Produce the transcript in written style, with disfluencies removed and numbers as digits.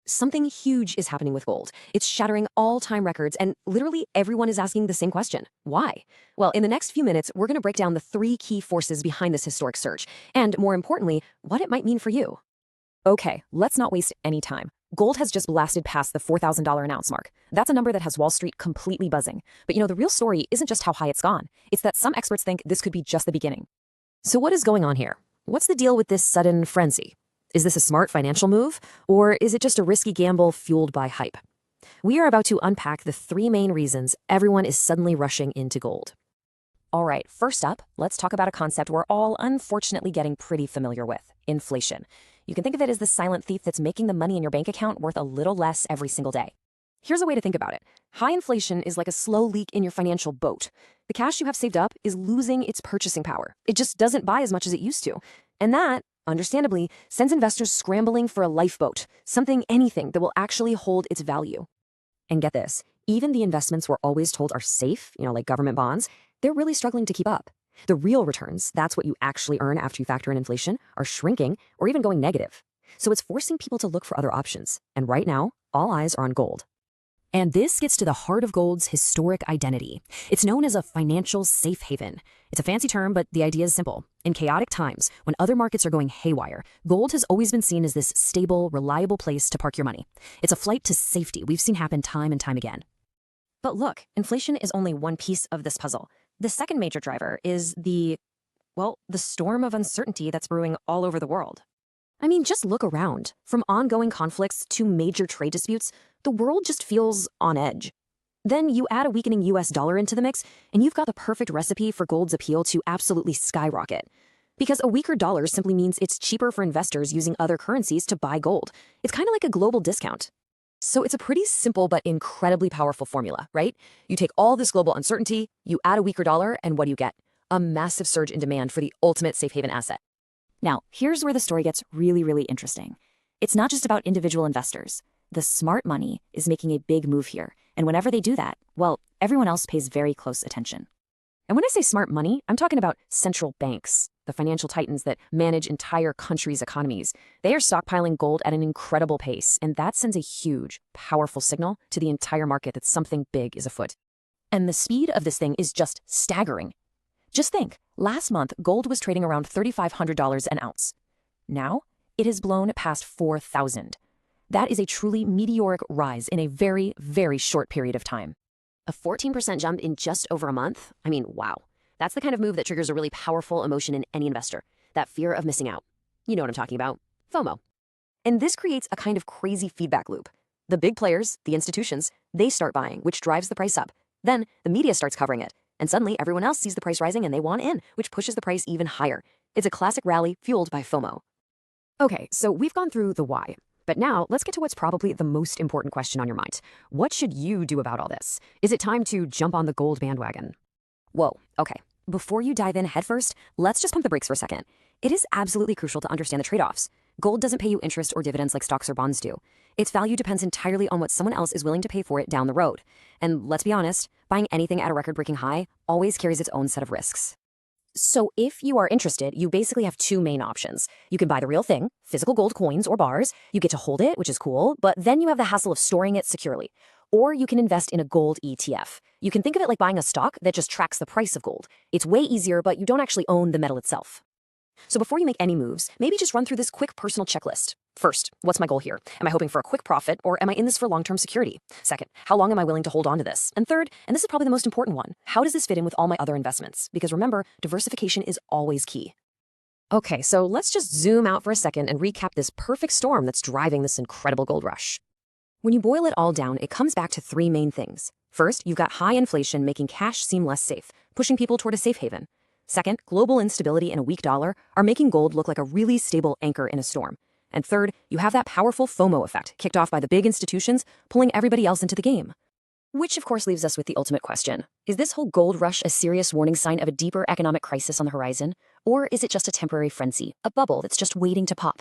Something huge is happening with gold. It's shattering all-time records, and literally everyone is asking the same question. Why? Well, in the next few minutes, we're going to break down the three key forces behind this historic surge, and more importantly, what it might mean for you. Okay, let's not waste any time. Gold has just blasted past the $4,000 an ounce mark. That's a number that has Wall Street completely buzzing. But the real story isn't just how high it's gone. It's that some experts think this could be just the beginning. So what is going on here? What's the deal with this sudden frenzy? Is this a smart financial move, or is it just a risky gamble fueled by hype? We are about to unpack the three main reasons everyone is suddenly rushing into gold. All right, first up, let's talk about a concept we're all unfortunately getting pretty familiar with: inflation. You can think of it as the silent thief that's making the money in your bank account worth a little less every single day. Here's a way to think about it. High inflation is like a slow leak in your financial boat. The cash you have saved up is losing its purchasing power. It just doesn't buy as much as it used to. And that, understandably, sends investors scrambling for a lifeboat, anything that will actually hold its value. And get this, even the investments we're always told are safe, like government bonds, they're really struggling to keep up. The real returns, that's what you actually earn after you factor in inflation, are shrinking or even going negative. So it's forcing people to look for other options. And right now, all eyes are on gold. And this gets to the heart of gold's historic identity. It's known as a financial safe haven. It's a fancy term, but the idea is simple. In chaotic times, when other markets are going haywire, gold has always been seen as this stable, reliable place to park your money. It's a flight to safety we've seen happen time and time again. But look, inflation is only one piece of this puzzle. The second major driver is the storm of uncertainty that's brewing all over the world. I mean, just look around. From ongoing conflicts to major trade disputes, the world just feels on edge. Then you add a weakening US dollar into the mix, and you've got the perfect recipe for gold's appeal to absolutely skyrocket. Because a weaker dollar simply means it's cheaper for investors using other currencies to buy gold. It's kind of like a global discount. So it's a pretty simple but incredibly powerful formula, right? You take all this global uncertainty, you add a weaker dollar, and what do you get? A massive surge in demand for the ultimate safe haven asset. Now, here's where the story gets really, really interesting. It's not just about individual investors. The smart money is making a big move here, and whenever they do that, everyone else pays very close attention. And when I say smart money, I'm talking about central banks, the financial titans that manage entire countries' economies. They are stockpiling gold at an incredible pace, and that sends a huge, powerful signal to the entire market that something big is afoot. And the speed of this thing is just staggering. Just think, last month, gold was trading around $3,500 an ounce. Now, it has blown past $4,000. That is a truly meteoric rise in a very, very short period of time. A 14% jump in just over a month? I mean, wow. That's the kind of move that triggers a really powerful emotion in any investor. That fear of missing out. You know what I'm talking about. FOMO. And this creates a kind of crazy feedback loop. The big players, the institutions, they start buying, which drives the price up. Then the media starts covering it. And suddenly everyone else sees the price rising and they want in, which pushes the price even higher. It's a classic rally fueled by FOMO. Okay, so we've gone through the why. But now let's get to what's probably the most important question on your mind. What should you do about all this? Is it time to jump on the gold bandwagon? Whoa, okay. Before you dive in headfirst, let's just pump the brakes for a second. It is absolutely crucial to understand the trade-offs. Gold doesn't pay you interest or dividends like stocks or bonds do. Its value depends entirely on what someone else is willing to pay for it down the road. And let's be honest, buying anything at a record-breaking high always carries its own set of risks. So if you are interested, you basically have two main options. You can buy the real thing, physical gold coins or bars. You get to hold it, which is cool, but then you have the hassle of storing it securely. Or you can invest in a gold ETF. You can think of it like buying a stock that just tracks the price of gold. It's way easier, but you don't actually own the metal itself. So before you make any moves, maybe just run through this quick personal checklist. First, what's my goal here? Am I hoping for a quick profit, or am I in this for long-term security? Second, how long am I willing to hold on to this? And third, and this is probably the most important one, how does this fit in with all my other investments? Because remember, diversification is always key. Okay, so let's just zoom out for a second and recap this perfect storm that's driving this incredible gold rush. When you boil it all down, it comes back to three main things. First, you've got high inflation making cash seem less safe, pushing people toward a safe haven. Second, global instability and a weak dollar are making gold look like a really stable anchor in a storm. And third, you have that powerful FOMO effect kicked off by the big institutions pulling everybody else into the game. Which of course leaves us with the ultimate question. Is this whole gold rush a serious warning sign of a deeper economic crisis on the horizon? Or is it just a temporary frenzy, a bubble that's just waiting to pop?